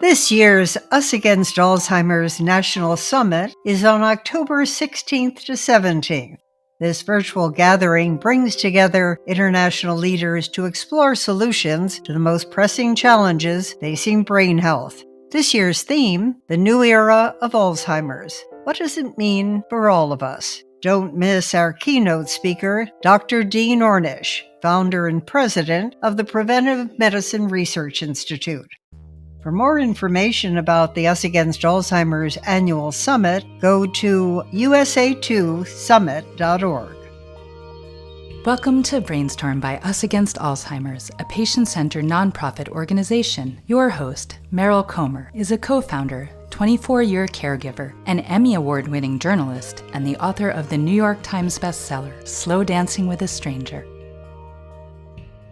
This year's Us Against Alzheimer's National Summit is on October 16th to 17th. This virtual gathering brings together international leaders to explore solutions to the most pressing challenges facing brain health. This year's theme, the new era of Alzheimer's. What does it mean for all of us? Don't miss our keynote speaker, Dr. Dean Ornish, founder and president of the Preventive Medicine Research Institute. For more information about the Us Against Alzheimer's annual summit, go to usa2summit.org. Welcome to BrainStorm by Us Against Alzheimer's, a patient-centered nonprofit organization. Your host, Meryl Comer, is a co-founder, 24-year caregiver, an Emmy Award-winning journalist, and the author of the New York Times bestseller, Slow Dancing with a Stranger.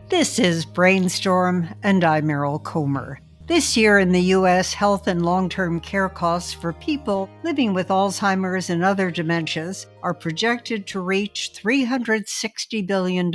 This is BrainStorm, and I'm Meryl Comer. This year in the U.S., health and long-term care costs for people living with Alzheimer's and other dementias are projected to reach $360 billion.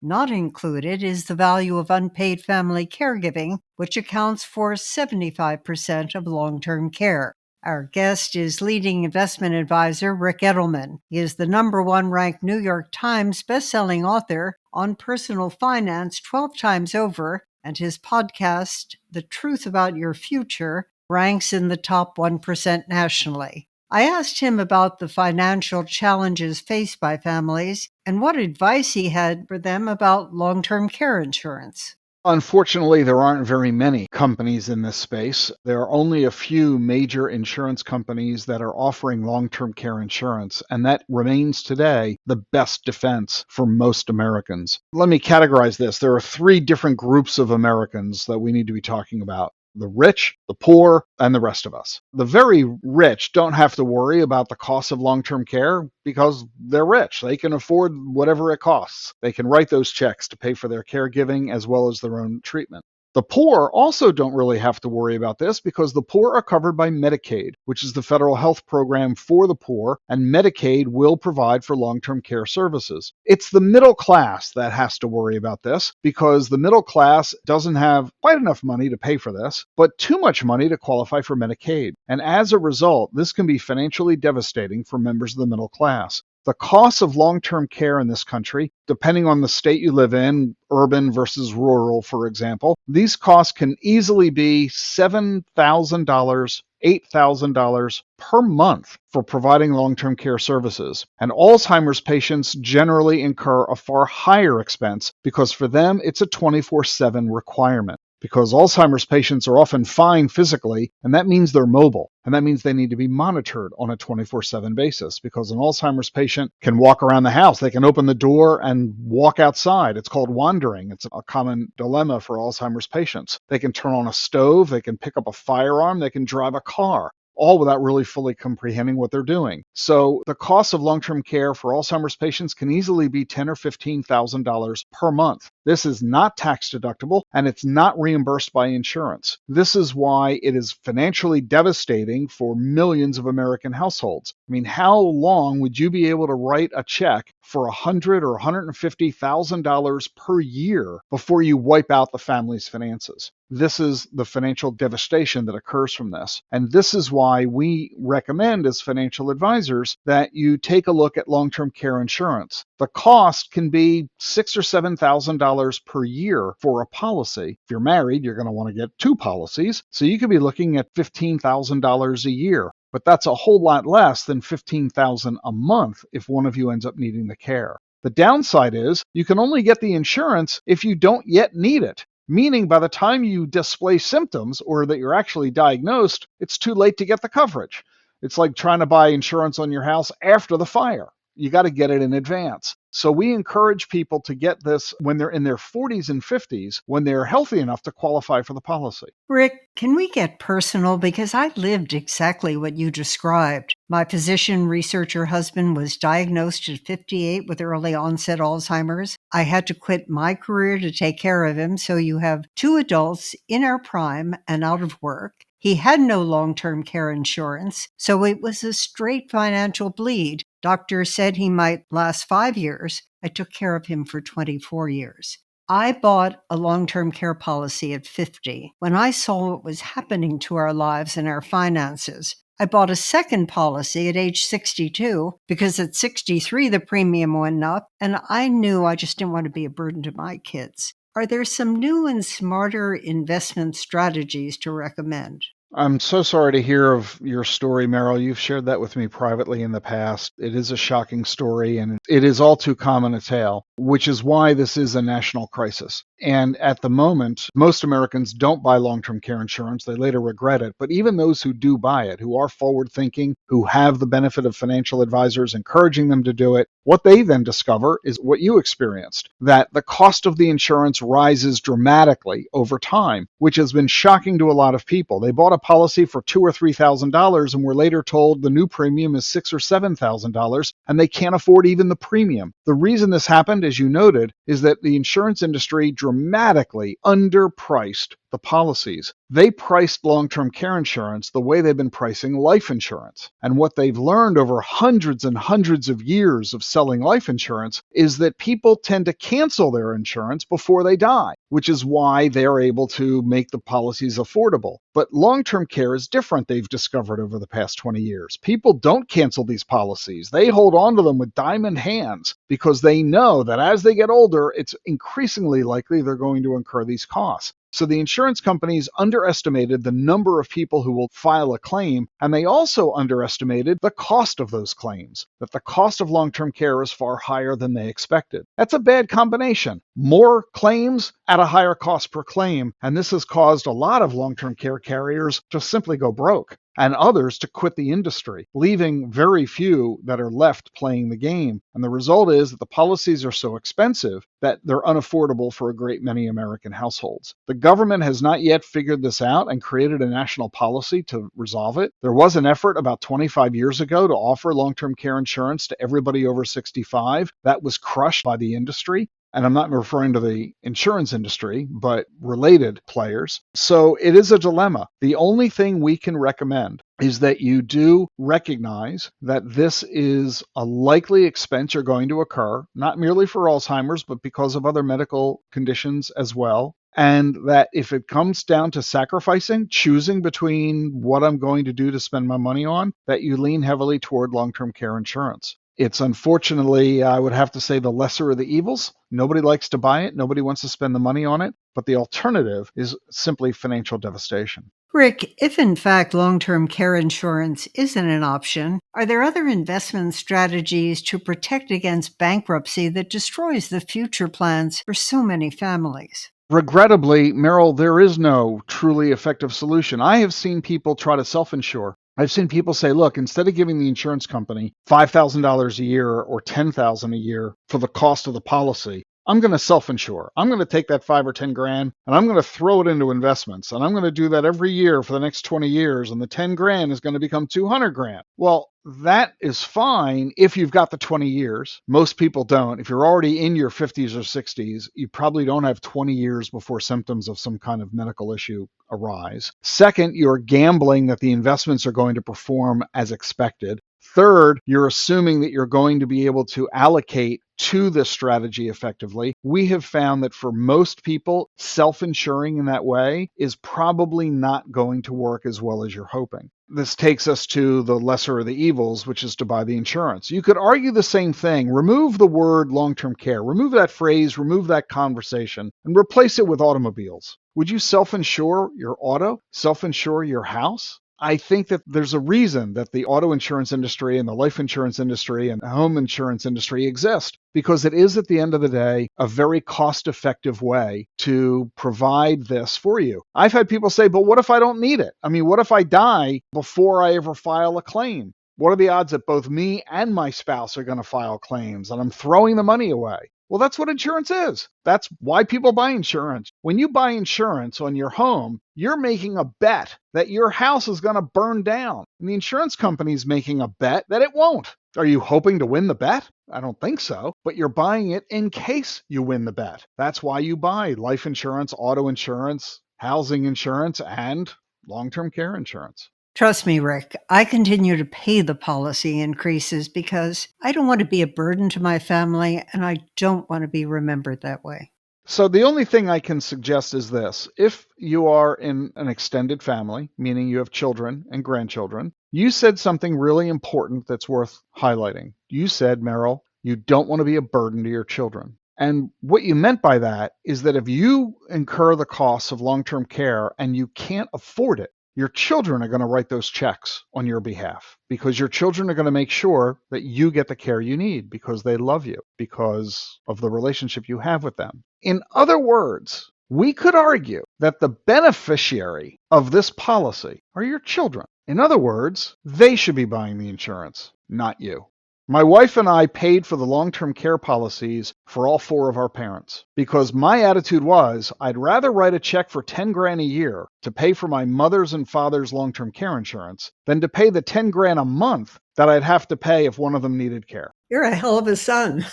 Not included is the value of unpaid family caregiving, which accounts for 75% of long-term care. Our guest is leading investment advisor Ric Edelman. He is the #1 ranked New York Times bestselling author on personal finance 12 times over, and his podcast, The Truth About Your Future, ranks in the top 1% nationally. I asked him about the financial challenges faced by families and what advice he had for them about long-term care insurance. Unfortunately, there aren't very many companies in this space. There are only a few major insurance companies that are offering long-term care insurance, and that remains today the best defense for most Americans. Let me categorize this. There are three different groups of Americans that we need to be talking about: the rich, the poor, and the rest of us. The very rich don't have to worry about the cost of long-term care because they're rich. They can afford whatever it costs. They can write those checks to pay for their caregiving as well as their own treatment. The poor also don't really have to worry about this because the poor are covered by Medicaid, which is the federal health program for the poor, and Medicaid will provide for long-term care services. It's the middle class that has to worry about this because the middle class doesn't have quite enough money to pay for this, but too much money to qualify for Medicaid. And as a result, this can be financially devastating for members of the middle class. The cost of long-term care in this country, depending on the state you live in, urban versus rural, for example, these costs can easily be $7,000, $8,000 per month for providing long-term care services. And Alzheimer's patients generally incur a far higher expense because for them, it's a 24/7 requirement. Because Alzheimer's patients are often fine physically, and that means they're mobile. And that means they need to be monitored on a 24/7 basis because an Alzheimer's patient can walk around the house. They can open the door and walk outside. It's called wandering. It's a common dilemma for Alzheimer's patients. They can turn on a stove. They can pick up a firearm. They can drive a car, all without really fully comprehending what they're doing. So the cost of long-term care for Alzheimer's patients can easily be $10,000 or $15,000 per month. This is not tax deductible, and it's not reimbursed by insurance. This is why it is financially devastating for millions of American households. I mean, how long would you be able to write a check for $100,000 or $150,000 per year before you wipe out the family's finances? This is the financial devastation that occurs from this. And this is why we recommend as financial advisors that you take a look at long-term care insurance. The cost can be $6,000 or $7,000 per year for a policy. If you're married, you're going to want to get two policies. So you could be looking at $15,000 a year. But that's a whole lot less than $15,000 a month if one of you ends up needing the care. The downside is you can only get the insurance if you don't yet need it. Meaning by the time you display symptoms or that you're actually diagnosed, it's too late to get the coverage. It's like trying to buy insurance on your house after the fire. You got to get it in advance. So we encourage people to get this when they're in their 40s and 50s, when they're healthy enough to qualify for the policy. Ric, can we get personal? Because I lived exactly what you described. My physician researcher husband was diagnosed at 58 with early onset Alzheimer's. I had to quit my career to take care of him. So you have two adults in our prime and out of work. He had no long-term care insurance, so it was a straight financial bleed. Doctors said he might last 5 years. I took care of him for 24 years. I bought a long-term care policy at 50 when I saw what was happening to our lives and our finances. I bought a second policy at age 62 because at 63 the premium went up, and I knew I just didn't want to be a burden to my kids. Are there some new and smarter investment strategies to recommend? I'm so sorry to hear of your story, Meryl. You've shared that with me privately in the past. It is a shocking story, and it is all too common a tale, which is why this is a national crisis. And at the moment, most Americans don't buy long-term care insurance. They later regret it. But even those who do buy it, who are forward-thinking, who have the benefit of financial advisors encouraging them to do it, what they then discover is what you experienced, that the cost of the insurance rises dramatically over time, which has been shocking to a lot of people. They bought a policy for $2,000 or $3,000 and were later told the new premium is $6,000 or $7,000 and they can't afford even the premium. The reason this happened, as you noted, is that the insurance industry dramatically underpriced the policies. They priced long-term care insurance the way they've been pricing life insurance. And what they've learned over hundreds and hundreds of years of selling life insurance is that people tend to cancel their insurance before they die, which is why they're able to make the policies affordable. But long-term care is different, they've discovered over the past 20 years. People don't cancel these policies. They hold on to them with diamond hands because they know that as they get older, it's increasingly likely they're going to incur these costs. So the insurance companies underestimated the number of people who will file a claim, and they also underestimated the cost of those claims, that the cost of long-term care is far higher than they expected. That's a bad combination. More claims at a higher cost per claim, and this has caused a lot of long-term care carriers to simply go broke and others to quit the industry, leaving very few that are left playing the game. And the result is that the policies are so expensive that they're unaffordable for a great many American households. The government has not yet figured this out and created a national policy to resolve it. There was an effort about 25 years ago to offer long-term care insurance to everybody over 65. That was crushed by the industry. And I'm not referring to the insurance industry, but related players. So it is a dilemma. The only thing we can recommend is that you do recognize that this is a likely expense you're going to occur, not merely for Alzheimer's, but because of other medical conditions as well. And that if it comes down to sacrificing, choosing between what I'm going to do to spend my money on, that you lean heavily toward long-term care insurance. It's unfortunately, I would have to say, the lesser of the evils. Nobody likes to buy it. Nobody wants to spend the money on it. But the alternative is simply financial devastation. Rick, if in fact long-term care insurance isn't an option, are there other investment strategies to protect against bankruptcy that destroys the future plans for so many families? Regrettably, Meryl, there is no truly effective solution. I have seen people try to self-insure. I've seen people say, look, instead of giving the insurance company $5,000 a year or $10,000 a year for the cost of the policy, I'm going to self-insure. I'm going to take that 5 or 10 grand and I'm going to throw it into investments. And I'm going to do that every year for the next 20 years. And the 10 grand is going to become 200 grand. Well, that is fine if you've got the 20 years. Most people don't. If you're already in your 50s or 60s, you probably don't have 20 years before symptoms of some kind of medical issue arise. Second, you're gambling that the investments are going to perform as expected. Third, you're assuming that you're going to be able to allocate to this strategy effectively. We have found that for most people, self-insuring in that way is probably not going to work as well as you're hoping. This takes us to the lesser of the evils, which is to buy the insurance. You could argue the same thing. Remove the word long-term care. Remove that phrase, remove that conversation, and replace it with automobiles. Would you self-insure your auto? Self-insure your house? I think that there's a reason that the auto insurance industry and the life insurance industry and the home insurance industry exist, because it is at the end of the day a very cost-effective way to provide this for you. I've had people say, but what if I don't need it? I mean, what if I die before I ever file a claim? What are the odds that both me and my spouse are going to file claims and I'm throwing the money away? Well, that's what insurance is. That's why people buy insurance. When you buy insurance on your home, you're making a bet that your house is going to burn down. And the insurance company's making a bet that it won't. Are you hoping to win the bet? I don't think so. But you're buying it in case you win the bet. That's why you buy life insurance, auto insurance, housing insurance, and long-term care insurance. Trust me, Rick, I continue to pay the policy increases because I don't want to be a burden to my family and I don't want to be remembered that way. So the only thing I can suggest is this. If you are in an extended family, meaning you have children and grandchildren, you said something really important that's worth highlighting. You said, Meryl, you don't want to be a burden to your children. And what you meant by that is that if you incur the costs of long-term care and you can't afford it, your children are going to write those checks on your behalf because your children are going to make sure that you get the care you need because they love you, because of the relationship you have with them. In other words, we could argue that the beneficiary of this policy are your children. In other words, they should be buying the insurance, not you. My wife and I paid for the long-term care policies for all four of our parents because my attitude was I'd rather write a check for 10 grand a year to pay for my mother's and father's long-term care insurance than to pay the 10 grand a month that I'd have to pay if one of them needed care. You're a hell of a son.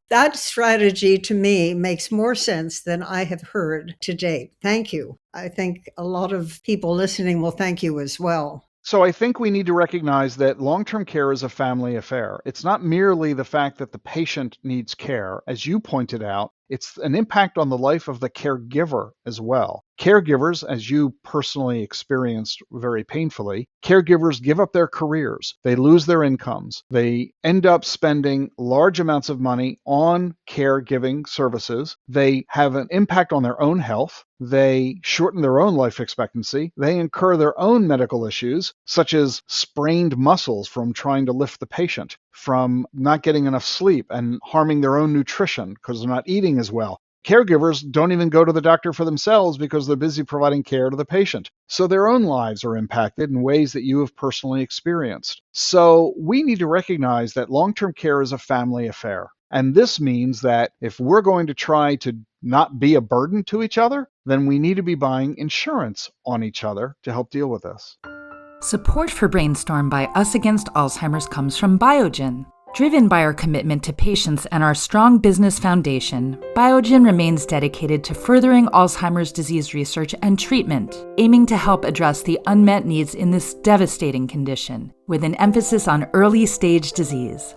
That strategy to me makes more sense than I have heard to date. Thank you. I think a lot of people listening will thank you as well. So I think we need to recognize that long-term care is a family affair. It's not merely the fact that the patient needs care. As you pointed out, it's an impact on the life of the caregiver as well. Caregivers, as you personally experienced very painfully, caregivers give up their careers. They lose their incomes. They end up spending large amounts of money on caregiving services. They have an impact on their own health. They shorten their own life expectancy. They incur their own medical issues, such as sprained muscles from trying to lift the patient, from not getting enough sleep and harming their own nutrition because they're not eating as well. Caregivers don't even go to the doctor for themselves because they're busy providing care to the patient. So their own lives are impacted in ways that you have personally experienced. So we need to recognize that long-term care is a family affair. And this means that if we're going to try to not be a burden to each other, then we need to be buying insurance on each other to help deal with this. Support for BrainStorm by Us Against Alzheimer's comes from Biogen. Driven by our commitment to patients and our strong business foundation, Biogen remains dedicated to furthering Alzheimer's disease research and treatment, aiming to help address the unmet needs in this devastating condition, with an emphasis on early-stage disease.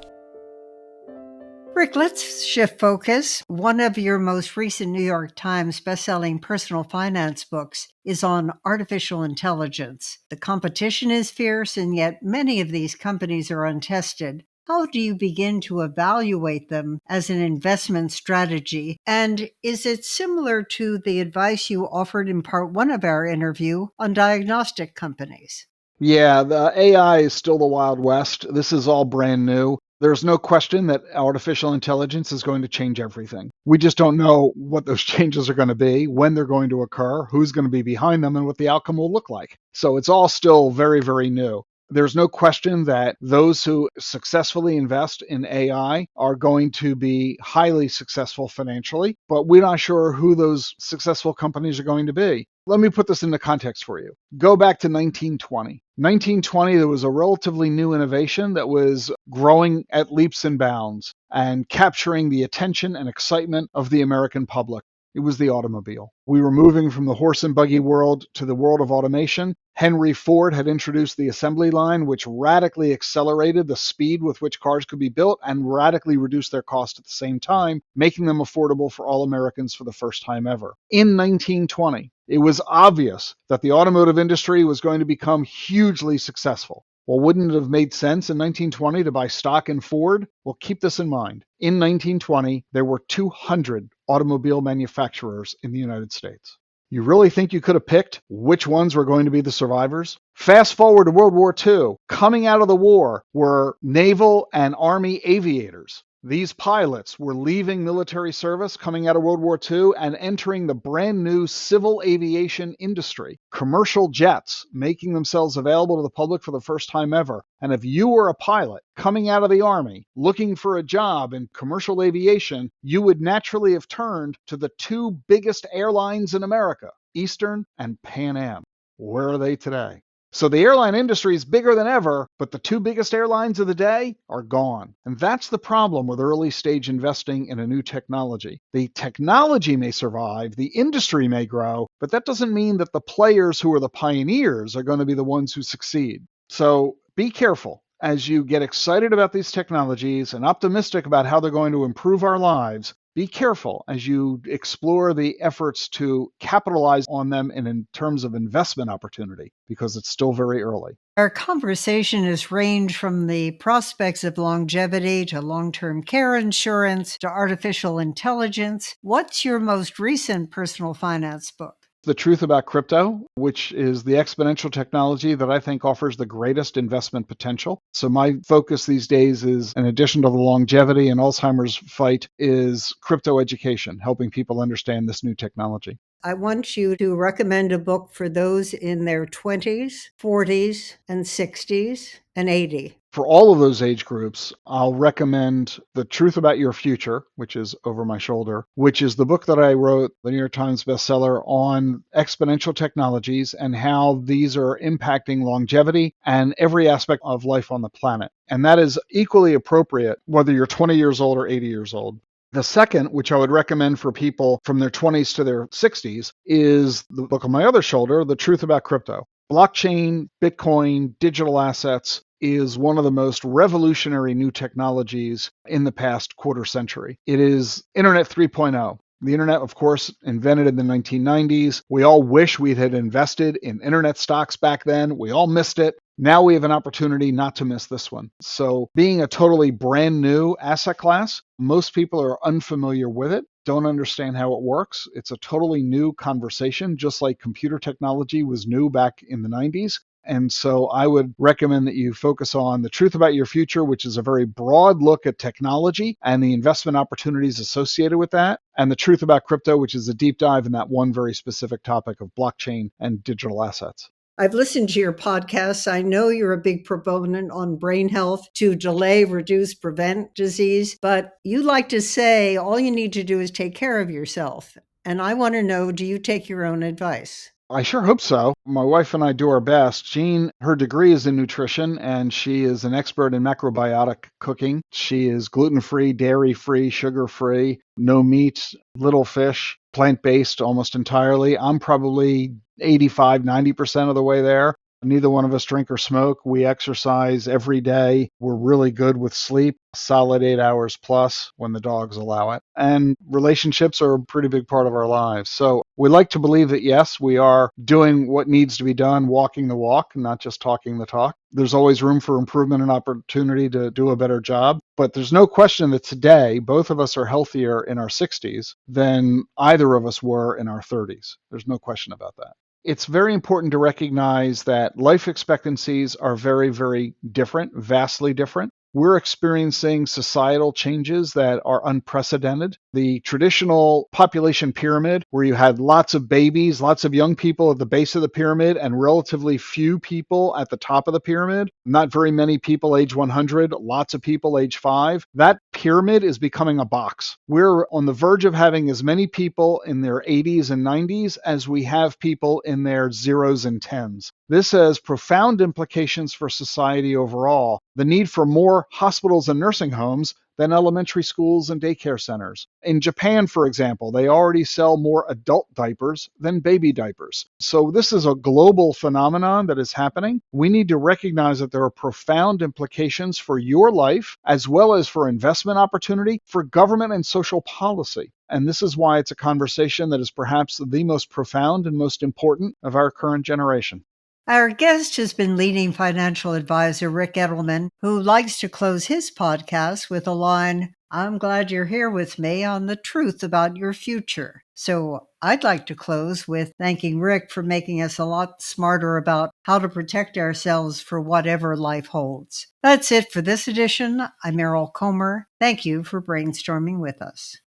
Rick, let's shift focus. One of your most recent New York Times bestselling personal finance books is on artificial intelligence. The competition is fierce, and yet many of these companies are untested. How do you begin to evaluate them as an investment strategy? And is it similar to the advice you offered in part one of our interview on diagnostic companies? Yeah, the AI is still the Wild West. This is all brand new. There's no question that artificial intelligence is going to change everything. We just don't know what those changes are going to be, when they're going to occur, who's going to be behind them, and what the outcome will look like. So it's all still very, very new. There's no question that those who successfully invest in AI are going to be highly successful financially, but we're not sure who those successful companies are going to be. Let me put this into context for you. Go back to 1920. 1920, there was a relatively new innovation that was growing at leaps and bounds and capturing the attention and excitement of the American public. It was the automobile. We were moving from the horse and buggy world to the world of automation. Henry Ford had introduced the assembly line, which radically accelerated the speed with which cars could be built and radically reduced their cost at the same time, making them affordable for all Americans for the first time ever. In 1920, it was obvious that the automotive industry was going to become hugely successful. Well, wouldn't it have made sense in 1920 to buy stock in Ford? Well, keep this in mind. In 1920, there were 200 automobile manufacturers in the United States. You really think you could have picked which ones were going to be the survivors? Fast forward to World War II. Coming out of the war were naval and army aviators. These pilots were leaving military service coming out of World War II and entering the brand new civil aviation industry. Commercial jets making themselves available to the public for the first time ever. And if you were a pilot coming out of the Army looking for a job in commercial aviation, you would naturally have turned to the two biggest airlines in America, Eastern and Pan Am. Where are they today? So the airline industry is bigger than ever, but the two biggest airlines of the day are gone. And that's the problem with early stage investing in a new technology. The technology may survive, the industry may grow, but that doesn't mean that the players who are the pioneers are going to be the ones who succeed. So be careful as you get excited about these technologies and optimistic about how they're going to improve our lives. be careful as you explore the efforts to capitalize on them in terms of investment opportunity, because it's still very early. Our conversation has ranged from the prospects of longevity to long-term care insurance to artificial intelligence. What's your most recent personal finance book? The Truth About Crypto, which is the exponential technology that I think offers the greatest investment potential. So my focus these days is, in addition to the longevity and Alzheimer's fight, is crypto education, helping people understand this new technology. I want you to recommend a book for those in their 20s, 40s, and 60s, and 80. For all of those age groups, I'll recommend The Truth About Your Future, which is over my shoulder, which is the book that I wrote, the New York Times bestseller, on exponential technologies and how these are impacting longevity and every aspect of life on the planet. And that is equally appropriate whether you're 20 years old or 80 years old. The second, which I would recommend for people from their 20s to their 60s, is the book on my other shoulder, The Truth About Crypto. Blockchain, Bitcoin, digital assets is one of the most revolutionary new technologies in the past quarter century. It is Internet 3.0. The internet, of course, invented in the 1990s. We all wish we had invested in internet stocks back then. We all missed it. Now we have an opportunity not to miss this one. So being a totally brand new asset class, most people are unfamiliar with it, don't understand how it works. It's a totally new conversation, just like computer technology was new back in the 90s. And so I would recommend that you focus on The Truth About Your Future, which is a very broad look at technology and the investment opportunities associated with that, and The Truth About Crypto, which is a deep dive in that one very specific topic of blockchain and digital assets. I've listened to your podcasts. I know you're a big proponent on brain health to delay, reduce, prevent disease, but you like to say all you need to do is take care of yourself. And I want to know, do you take your own advice? I sure hope so. My wife and I do our best. Jean, her degree is in nutrition, and she is an expert in macrobiotic cooking. She is gluten-free, dairy-free, sugar-free, no meat, little fish, plant-based almost entirely. I'm probably 85, 90% of the way there. Neither one of us drink or smoke. We exercise every day. We're really good with sleep, solid 8 hours plus when the dogs allow it. And relationships are a pretty big part of our lives. So we like to believe that, yes, we are doing what needs to be done, walking the walk, not just talking the talk. There's always room for improvement and opportunity to do a better job. But there's no question that today, both of us are healthier in our 60s than either of us were in our 30s. There's no question about that. It's very important to recognize that life expectancies are very, very different, vastly different. We're experiencing societal changes that are unprecedented. The traditional population pyramid, where you had lots of babies, lots of young people at the base of the pyramid, and relatively few people at the top of the pyramid, not very many people age 100, lots of people age 5. That pyramid is becoming a box. We're on the verge of having as many people in their 80s and 90s as we have people in their 0s and 10s. This has profound implications for society overall. The need for more hospitals and nursing homes than elementary schools and daycare centers. In Japan, for example, they already sell more adult diapers than baby diapers. So this is a global phenomenon that is happening. We need to recognize that there are profound implications for your life, as well as for investment opportunity, for government and social policy. And this is why it's a conversation that is perhaps the most profound and most important of our current generation. Our guest has been leading financial advisor Ric Edelman, who likes to close his podcast with a line, "I'm glad you're here with me on the truth about your future." So I'd like to close with thanking Ric for making us a lot smarter about how to protect ourselves for whatever life holds. That's it for this edition. I'm Meryl Comer. Thank you for brainstorming with us.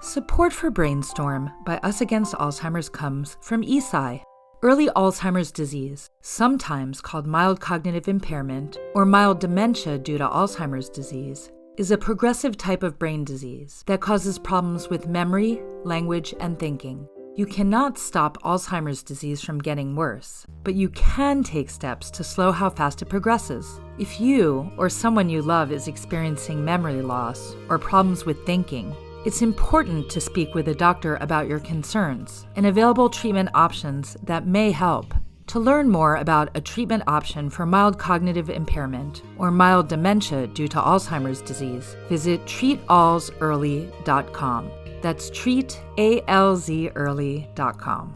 Support for BrainStorm by Us Against Alzheimer's comes from Eisai. Early Alzheimer's disease, sometimes called mild cognitive impairment or mild dementia due to Alzheimer's disease, is a progressive type of brain disease that causes problems with memory, language, and thinking. You cannot stop Alzheimer's disease from getting worse, but you can take steps to slow how fast it progresses. If you or someone you love is experiencing memory loss or problems with thinking, it's important to speak with a doctor about your concerns and available treatment options that may help. To learn more about a treatment option for mild cognitive impairment or mild dementia due to Alzheimer's disease, visit treatalzearly.com. That's treatalzearly.com.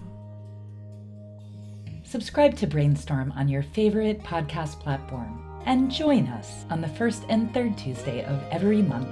Subscribe to BrainStorm on your favorite podcast platform and join us on the first and third Tuesday of every month.